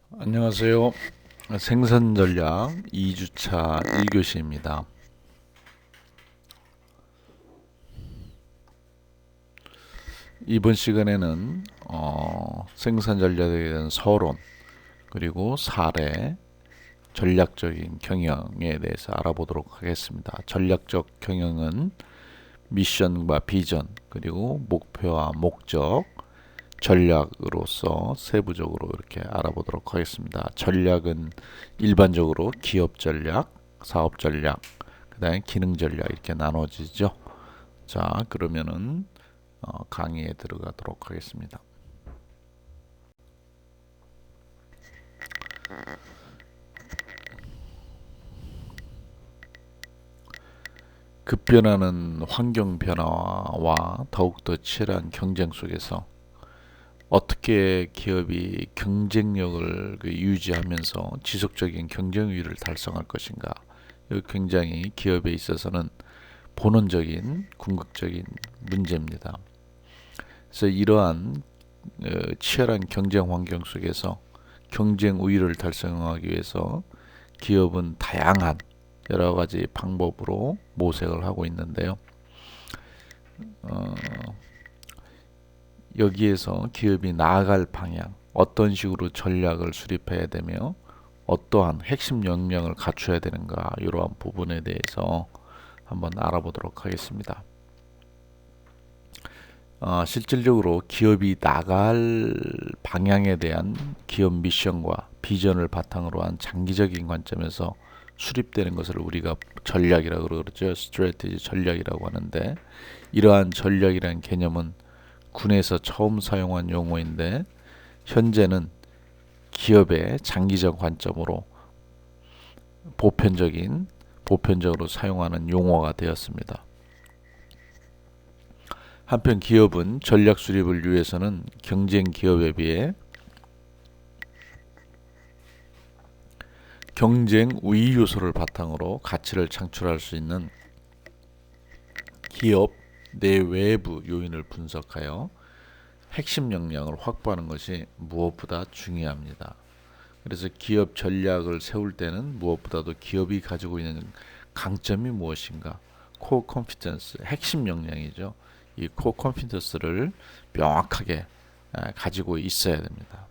안녕하세요. 생산 전략 2주차 1교시입니다. 이번 시간에는 생산 전략에 대한 서론, 그리고 사례, 전략적인 경영에 대해서 알아보도록 하겠습니다. 전략적 경영은 미션과 비전, 그리고 목표와 목적, 전략으로서 세부적으로 이렇게 알아보도록 하겠습니다. 전략은 일반적으로 기업 전략, 사업 전략, 그다음에 기능 전략 이렇게 나눠지죠. 자, 그러면은 강의에 들어가도록 하겠습니다. 급변하는 환경 변화와 더욱더 치열한 경쟁 속에서 어떻게 기업이 경쟁력을 유지하면서 지속적인 경쟁 우위를 달성할 것인가? 이거 굉장히 기업에 있어서는 본원적인 궁극적인 문제입니다. 그래서 이러한 치열한 경쟁 환경 속에서 경쟁 우위를 달성하기 위해서 기업은 다양한 여러 가지 방법으로 모색을 하고 있는데요. 어, 여기에서 기업이 나아갈 방향, 어떤 식으로 전략을 수립해야 되며 어떠한 핵심 역량을 갖춰야 되는가, 이러한 부분에 대해서 한번 알아보도록 하겠습니다. 실질적으로 기업이 나갈 방향에 대한 기업 미션과 비전을 바탕으로 한 장기적인 관점에서 수립되는 것을 우리가 전략이라고 그러죠. 스트래티지 전략이라고 하는데, 이러한 전략이라는 개념은 군에서 처음 사용한 용어인데 현재는 기업의 장기적 관점으로 보편적으로 사용하는 용어가 되었습니다. 한편 기업은 전략 수립을 위해서는 경쟁 기업에 비해 경쟁 우위 요소를 바탕으로 가치를 창출할 수 있는 기업 내외부 요인을 분석하여 핵심 역량을 확보하는 것이 무엇보다 중요합니다. 그래서 기업 전략을 세울 때는 무엇보다도 기업이 가지고 있는 강점이 무엇인가, 코어 컴피턴스, 핵심 역량이죠. 이 코어 컴피턴스를 명확하게 가지고 있어야 됩니다.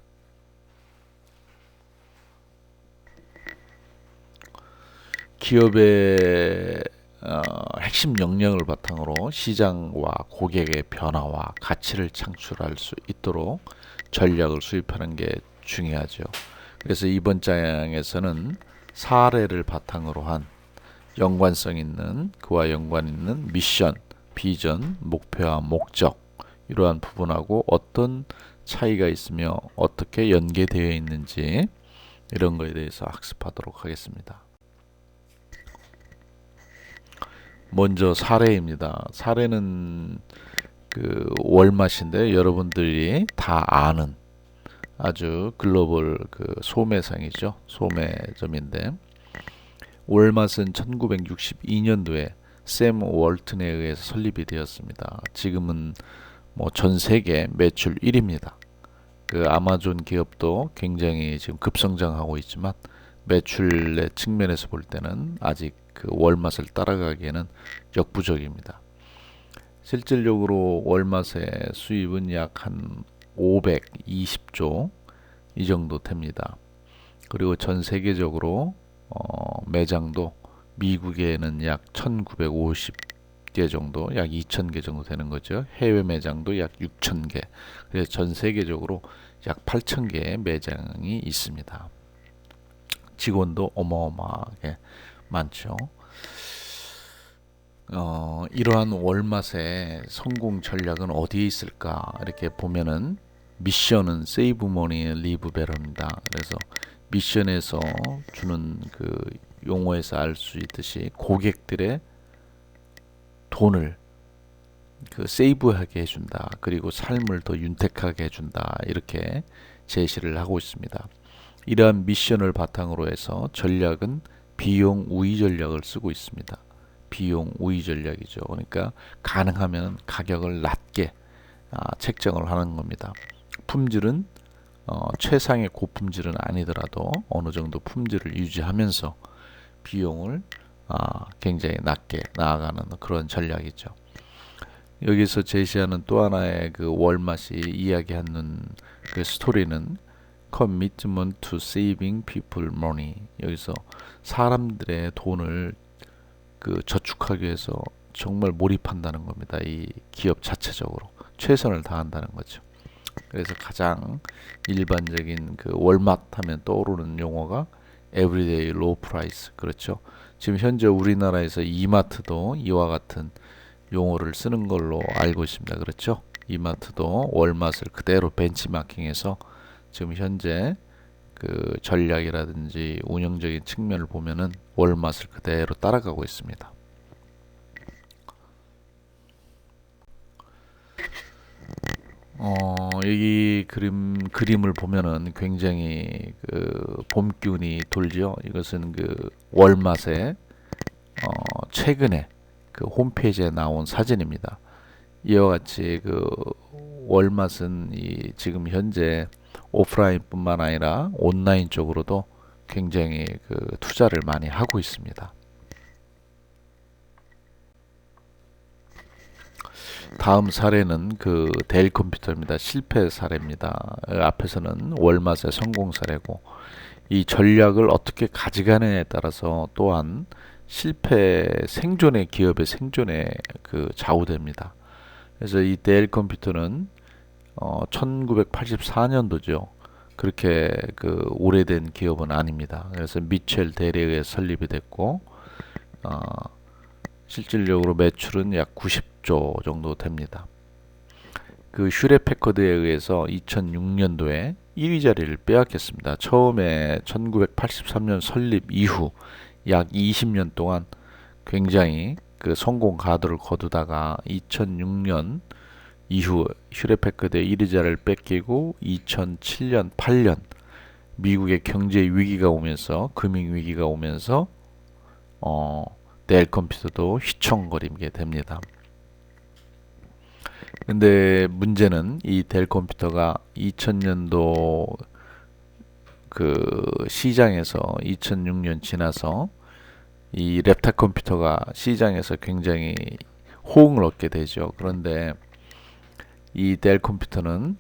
기업의 핵심 역량을 바탕으로 시장과 고객의 변화와 가치를 창출할 수 있도록 전략을 수립하는 게 중요하죠. 그래서 이번 장에서는 사례를 바탕으로 한 연관성 있는, 그와 연관 있는 미션, 비전, 목표와 목적, 이러한 부분하고 어떤 차이가 있으며 어떻게 연계되어 있는지, 이런 거에 대해서 학습하도록 하겠습니다. 먼저 사례입니다. 사례는 그 월맛인데 여러분들이 다 아는 아주 글로벌 소매상이죠. 소매점인데, 월맛은 1962년도에 샘 월튼에 의해서 설립이 되었습니다. 지금은 뭐 전 세계 매출 1위입니다. 그 아마존 기업도 굉장히 지금 급성장하고 있지만 매출의 측면에서 볼 때는 아직 그 월맛을 따라가기에는 역부족입니다. 실질적으로 월맛의 수입은 약 한 520조 이 정도 됩니다. 그리고 전 세계적으로 매장도 미국에는 약 1950개 정도, 약 2000개 정도 되는 거죠. 해외 매장도 약 6000개. 그래서 전 세계적으로 약 8000개의 매장이 있습니다. 직원도 어마어마하게 많죠. 이러한 월맛의 성공 전략은 어디에 있을까? 이렇게 보면은 미션은 세이브 머니 리브 베러입니다. 그래서 미션에서 주는 그 용어에서 알 수 있듯이 고객들의 돈을 세이브하게 해준다. 그리고 삶을 더 윤택하게 해준다. 이렇게 제시를 하고 있습니다. 이러한 미션을 바탕으로 해서 전략은 비용 우위 전략을 쓰고 있습니다. 비용 우위 전략이죠. 그러니까 가능하면 가격을 낮게 책정을 하는 겁니다. 품질은 최상의 고품질은 아니더라도 어느 정도 품질을 유지하면서 비용을 굉장히 낮게 나아가는 그런 전략이죠. 여기서 제시하는 또 하나의 그 월맛이 이야기하는 그 스토리는 commitment to saving people money. 여기서 사람들의 돈을 그 저축하기 위해서 정말 몰입한다는 겁니다. 이 기업 자체적으로 최선을 다한다는 거죠. 그래서 가장 일반적인 그 월맛 하면 떠오르는 용어가 everyday low price. 그렇죠. 지금 현재 우리나라에서 이마트도 이와 같은 용어를 쓰는 걸로 알고 있습니다. 그렇죠? 이마트도 월맛을 그대로 벤치마킹해서 지금 현재 그 전략이라든지 운영적인 측면을 보면은 월맛을 그대로 따라가고 있습니다. 여기 그림을 보면은 굉장히 그 봄 기운이 돌죠. 이것은 그 월맛의 최근에 그 홈페이지에 나온 사진입니다. 이와 같이 그 월맛은 이 지금 현재 오프라인뿐만 아니라 온라인 쪽으로도 굉장히 그 투자를 많이 하고 있습니다. 다음 사례는 그 델 컴퓨터입니다. 실패 사례입니다. 앞에서는 월맛의 성공 사례고 이 전략을 어떻게 가져가느냐에 따라서 또한 실패 생존의 기업의 생존에 그 좌우됩니다. 그래서 이 델 컴퓨터는 1984년도죠. 그렇게 그 오래된 기업은 아닙니다. 그래서 미첼 델에 의해 설립이 됐고 실질적으로 매출은 약 90조 정도 됩니다. 그 슈렛 패커드에 의해서 2006년도에 1위 자리를 빼앗겼습니다. 처음에 1983년 설립 이후 약 20년 동안 굉장히 그 성공 가도를 거두다가 2006년 이후 슈렛 패커드의 1위 자리를 뺏기고 2007년 8년 미국의 경제 위기가 오면서 금융 위기가 오면서 델 컴퓨터도 휘청거리게 됩니다. 근데 문제는 이 델 컴퓨터가 2000년도 그 시장에서 2006년 지나서 이 랩탑 컴퓨터가 시장에서 굉장히 호응을 얻게 되죠. 그런데 이 델 컴퓨터는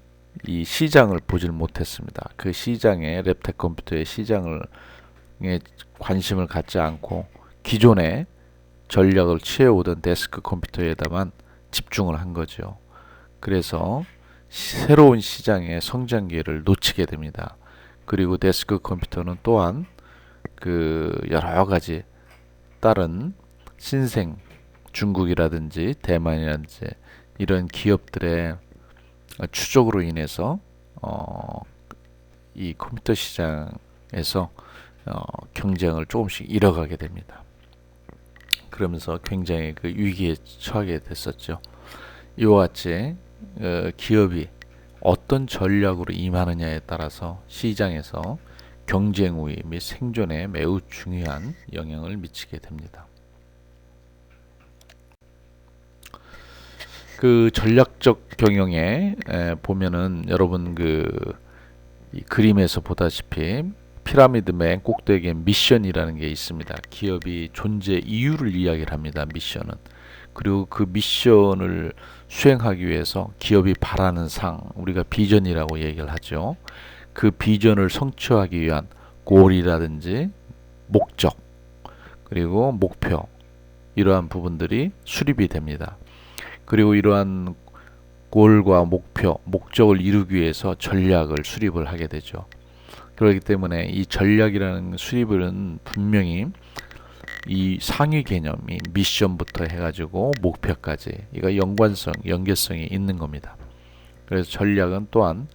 이 시장을 보질 못했습니다. 그 시장에 랩탑 컴퓨터의 시장을 관심을 갖지 않고 기존의 전략을 취해오던 데스크 컴퓨터에다만 집중을 한 거죠. 그래서 새로운 시장의 성장 기회를 놓치게 됩니다. 그리고 데스크 컴퓨터는 또한 그 여러 가지 다른 신생 중국이라든지 대만이라든지 이런 기업들의 추적으로 인해서 이 컴퓨터 시장에서 경쟁을 조금씩 잃어가게 됩니다. 그러면서 굉장히 그 위기에 처하게 됐었죠. 이와 같이 기업이 어떤 전략으로 임하느냐에 따라서 시장에서 경쟁 우위 및 생존에 매우 중요한 영향을 미치게 됩니다. 그 전략적 경영에 보면은 여러분 이 그림에서 보다시피 피라미드 맨 꼭대기에 미션이라는 게 있습니다. 기업이 존재 이유를 이야기를 합니다. 미션은. 그리고 그 미션을 수행하기 위해서 기업이 바라는 상, 우리가 비전이라고 얘기를 하죠. 그 비전을 성취하기 위한 골이라든지 목적, 그리고 목표, 이러한 부분들이 수립이 됩니다. 그리고 이러한 골과 목표, 목적을 이루기 위해서 전략을 수립을 하게 되죠. 그렇기 때문에 이 전략이라는 수립은 분명히 이 상위 개념이 미션부터 해가지고 목표까지 이거 연계성이 있는 겁니다. 그래서 전략은 또한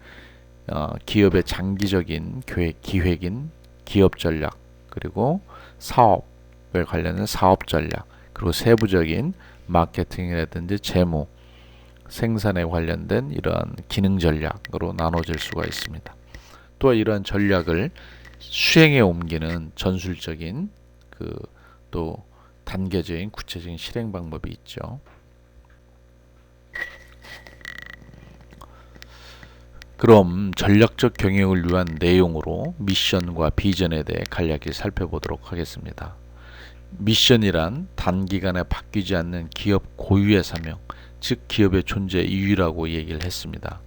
기업의 장기적인 기획인 기업 전략, 그리고 사업에 관련된 사업 전략, 그리고 세부적인 마케팅이라든지 재무, 생산에 관련된 이러한 기능 전략으로 나눠질 수가 있습니다. 또 이러한 전략을 수행에 옮기는 전술적인 또 단계적인 구체적인 실행 방법이 있죠. 그럼 전략적 경영을 위한 내용으로 미션과 비전에 대해 간략히 살펴보도록 하겠습니다. 미션이란 단기간에 바뀌지 않는 기업 고유의 사명, 즉 기업의 존재 이유라고 얘기를 했습니다.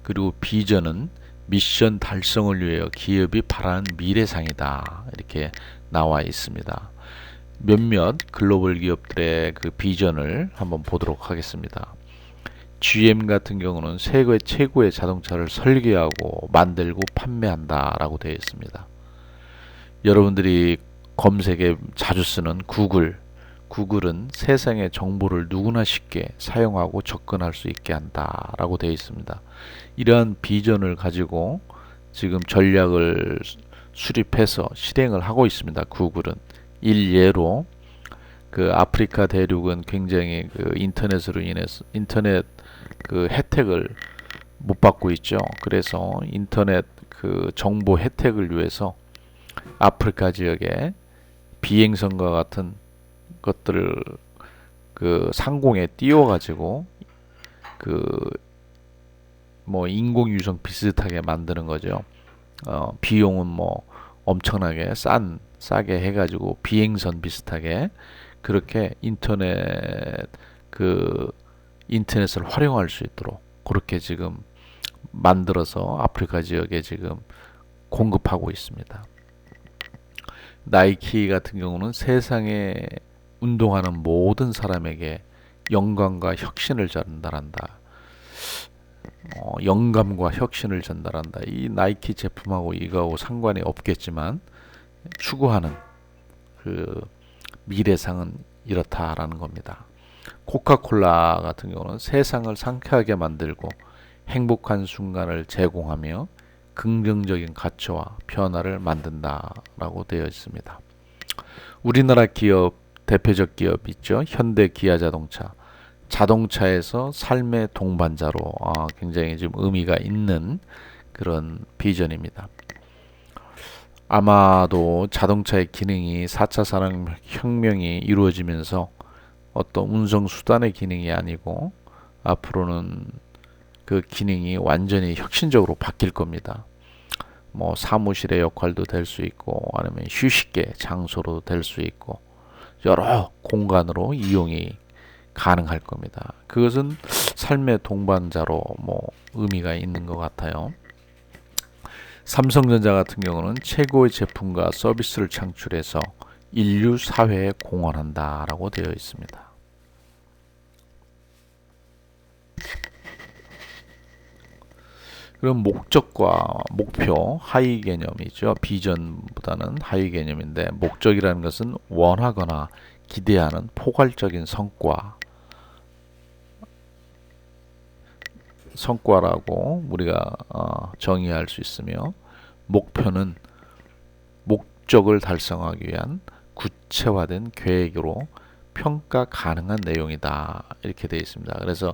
그리고 비전은 미션 달성을 위하여 기업이 바라는 미래상이다, 이렇게 나와 있습니다. 몇몇 글로벌 기업들의 그 비전을 한번 보도록 하겠습니다. GM 같은 경우는 세계 최고의 자동차를 설계하고 만들고 판매한다 라고 되어 있습니다. 여러분들이 검색에 자주 쓰는 구글은 세상의 정보를 누구나 쉽게 사용하고 접근할 수 있게 한다 라고 되어 있습니다. 이러한 비전을 가지고 지금 전략을 수립해서 실행을 하고 있습니다. 구글은 일예로 그 아프리카 대륙은 굉장히 그 인터넷으로 인해서 인터넷 그 혜택을 못 받고 있죠. 그래서 인터넷 그 정보 혜택을 위해서 아프리카 지역에 비행선과 같은 것들을 그 상공에 띄워가지고 그 뭐 인공위성 비슷하게 만드는 거죠. 비용은 뭐 엄청나게 싸게 해가지고 비행선 비슷하게 그렇게 인터넷을 활용할 수 있도록 그렇게 지금 만들어서 아프리카 지역에 지금 공급하고 있습니다. 나이키 같은 경우는 세상에 운동하는 모든 사람에게 영감과 혁신을 전달한다. 영감과 혁신을 전달한다. 이 나이키 제품하고 이거하고 상관이 없겠지만 추구하는 그 미래상은 이렇다라는 겁니다. 코카콜라 같은 경우는 세상을 상쾌하게 만들고 행복한 순간을 제공하며 긍정적인 가치와 변화를 만든다라고 되어 있습니다. 우리나라 기업 대표적 기업 있죠. 현대 기아자동차. 자동차에서 삶의 동반자로 굉장히 좀 의미가 있는 그런 비전입니다. 아마도 자동차의 기능이 4차 산업혁명이 이루어지면서 어떤 운송수단의 기능이 아니고 앞으로는 그 기능이 완전히 혁신적으로 바뀔 겁니다. 뭐 사무실의 역할도 될 수 있고 아니면 휴식의 장소로 될 수 있고 여러 공간으로 이용이 가능할 겁니다. 그것은 삶의 동반자로 뭐 의미가 있는 것 같아요. 삼성전자 같은 경우는 최고의 제품과 서비스를 창출해서 인류 사회에 공헌한다라고 되어 있습니다. 그럼 목적과 목표, 하위 개념이죠. 비전보다는 하위 개념인데 목적이라는 것은 원하거나 기대하는 포괄적인 성과라고 우리가 정의할 수 있으며 목표는 목적을 달성하기 위한 구체화된 계획으로 평가 가능한 내용이다 이렇게 되어 있습니다. 그래서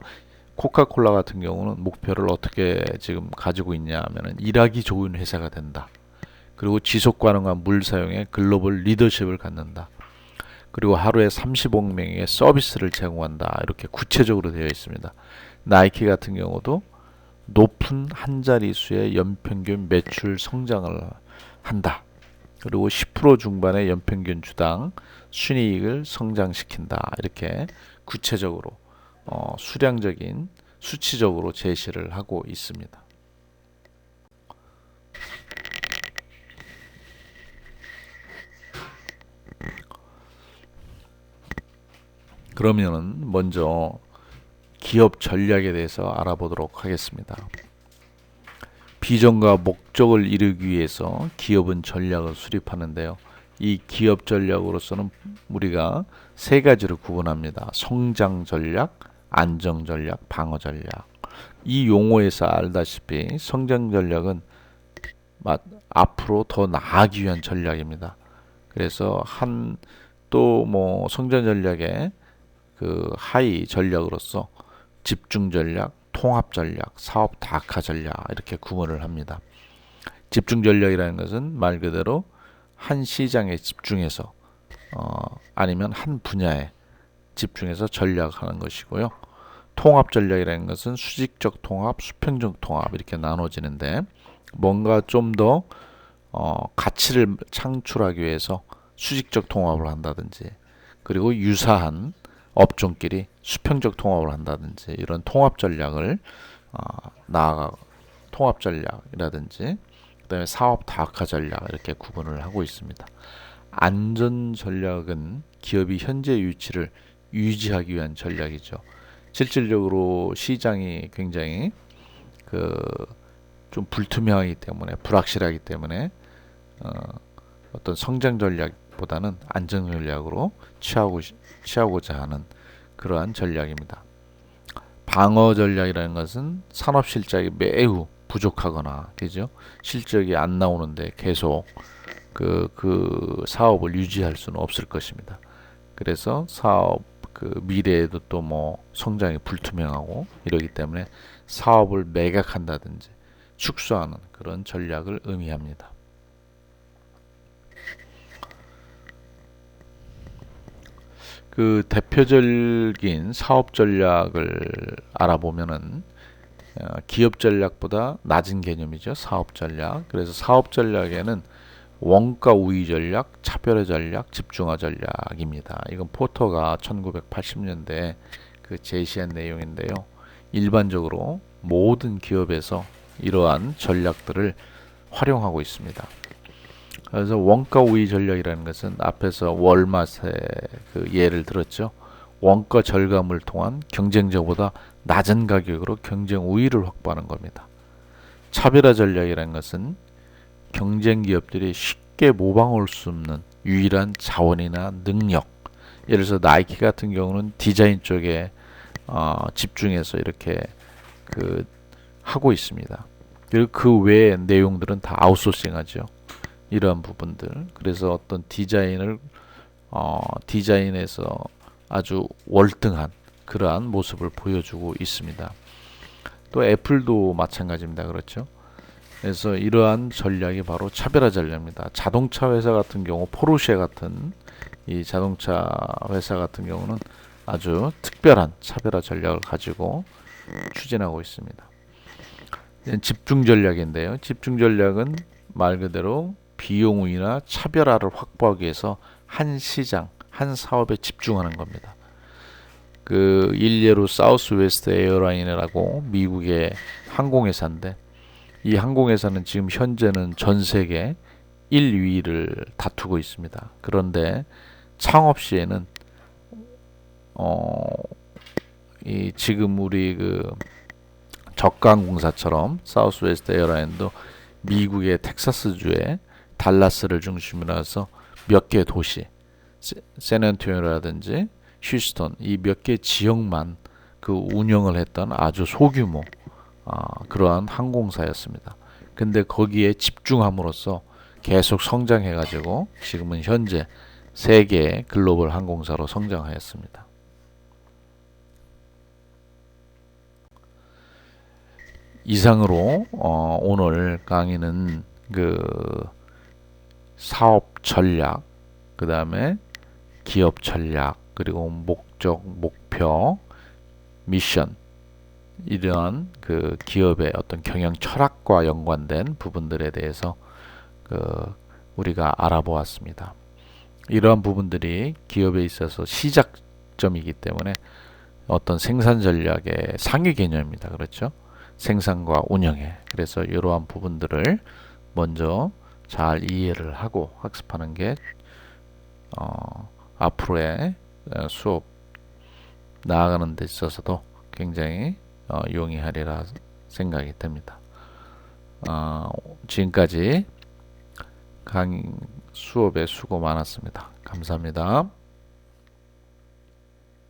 코카콜라 같은 경우는 목표를 어떻게 지금 가지고 있냐 하면은 일하기 좋은 회사가 된다. 그리고 지속 가능한 물 사용에 글로벌 리더십을 갖는다. 그리고 하루에 30억 명의 서비스를 제공한다. 이렇게 구체적으로 되어 있습니다. 나이키 같은 경우도 높은 한 자릿수의 연평균 매출 성장을 한다. 그리고 10% 중반의 연평균 주당 순이익을 성장시킨다. 이렇게 구체적으로 수량적인 수치적으로 제시를 하고 있습니다. 그러면은 먼저 기업 전략에 대해서 알아보도록 하겠습니다. 비전과 목적을 이루기 위해서 기업은 전략을 수립하는데요. 이 기업 전략으로서는 우리가 세 가지로 구분합니다. 성장 전략, 안정 전략, 방어 전략. 이 용어에서 알다시피 성장 전략은 앞으로 더 나아가기 위한 전략입니다. 그래서 또 뭐 성장 전략의 그 하위 전략으로서 집중 전략, 통합 전략, 사업 다각화 전략 이렇게 구분을 합니다. 집중 전략이라는 것은 말 그대로 한 시장에 집중해서 아니면 한 분야에 집중해서 전략하는 것이고요. 통합 전략이라는 것은 수직적 통합, 수평적 통합 이렇게 나눠지는데 뭔가 좀 더 가치를 창출하기 위해서 수직적 통합을 한다든지 그리고 유사한 업종끼리 수평적 통합을 한다든지 이런 통합 전략을 나아가 통합 전략이라든지 그다음에 사업 다각화 전략 이렇게 구분을 하고 있습니다. 안전 전략은 기업이 현재 위치를 유지하기 위한 전략이죠. 실질적으로 시장이 굉장히 좀 불투명하기 때문에 불확실하기 때문에 어떤 성장 전략보다는 안전 전략으로 취하고자 하는 그러한 전략입니다. 방어 전략이라는 것은 산업 실적이 매우 부족하거나 그죠? 실적이 안 나오는데 계속 그 사업을 유지할 수는 없을 것입니다. 그래서 사업 미래에도 또 뭐 성장이 불투명하고 이러기 때문에 사업을 매각한다든지 축소하는 그런 전략을 의미합니다. 그 대표적인 사업 전략을 알아보면은 기업 전략보다 낮은 개념이죠. 사업 전략. 그래서 사업 전략에는 원가 우위 전략, 차별화 전략, 집중화 전략입니다. 이건 포터가 1980년대 그 제시한 내용인데요. 일반적으로 모든 기업에서 이러한 전략들을 활용하고 있습니다. 그래서 원가 우위 전략이라는 것은 앞에서 월맛의 그 예를 들었죠. 원가 절감을 통한 경쟁자보다 낮은 가격으로 경쟁 우위를 확보하는 겁니다. 차별화 전략이라는 것은 경쟁 기업들이 쉽게 모방할 수 없는 유일한 자원이나 능력. 예를 들어서 나이키 같은 경우는 디자인 쪽에 집중해서 이렇게 하고 있습니다. 그리고 그 외의 내용들은 다 아웃소싱하죠. 이러한 부분들. 그래서 어떤 디자인에서 아주 월등한 그러한 모습을 보여주고 있습니다. 또 애플도 마찬가지입니다. 그렇죠? 그래서 이러한 전략이 바로 차별화 전략입니다. 자동차 회사 같은 경우 포르쉐 같은 이 자동차 회사 같은 경우는 아주 특별한 차별화 전략을 가지고 추진하고 있습니다. 집중 전략인데요. 집중 전략은 말 그대로 비용 우위나 차별화를 확보하기 위해서 한 시장, 한 사업에 집중하는 겁니다. 그 일례로 사우스웨스트 에어라인이라고 미국의 항공회사인데 이 항공회사는 지금 현재는 전 세계 1위를 다투고 있습니다. 그런데 창업 시에는 지금 우리 저가항공사처럼 사우스웨스트 에어라인도 미국의 텍사스주에 달라스를 중심으로 해서 몇 개 도시, 샌안토니오라든지 휴스턴 이 몇 개 지역만 그 운영을 했던 아주 소규모 그러한 항공사였습니다. 근데 거기에 집중함으로써 계속 성장해가지고 지금은 현재 세계 글로벌 항공사로 성장하였습니다. 이상으로 오늘 강의는 사업 전략, 그 다음에 기업 전략, 그리고 목적, 목표, 미션 이러한 기업의 어떤 경영 철학과 연관된 부분들에 대해서 우리가 알아보았습니다. 이러한 부분들이 기업에 있어서 시작점이기 때문에 어떤 생산 전략의 상위 개념입니다. 그렇죠? 생산과 운영에. 그래서 이러한 부분들을 먼저 잘 이해를 하고 학습하는 게 앞으로의 수업 나아가는 데 있어서도 굉장히 용이하리라 생각이 됩니다. 지금까지 수업에 수고 많았습니다. 감사합니다.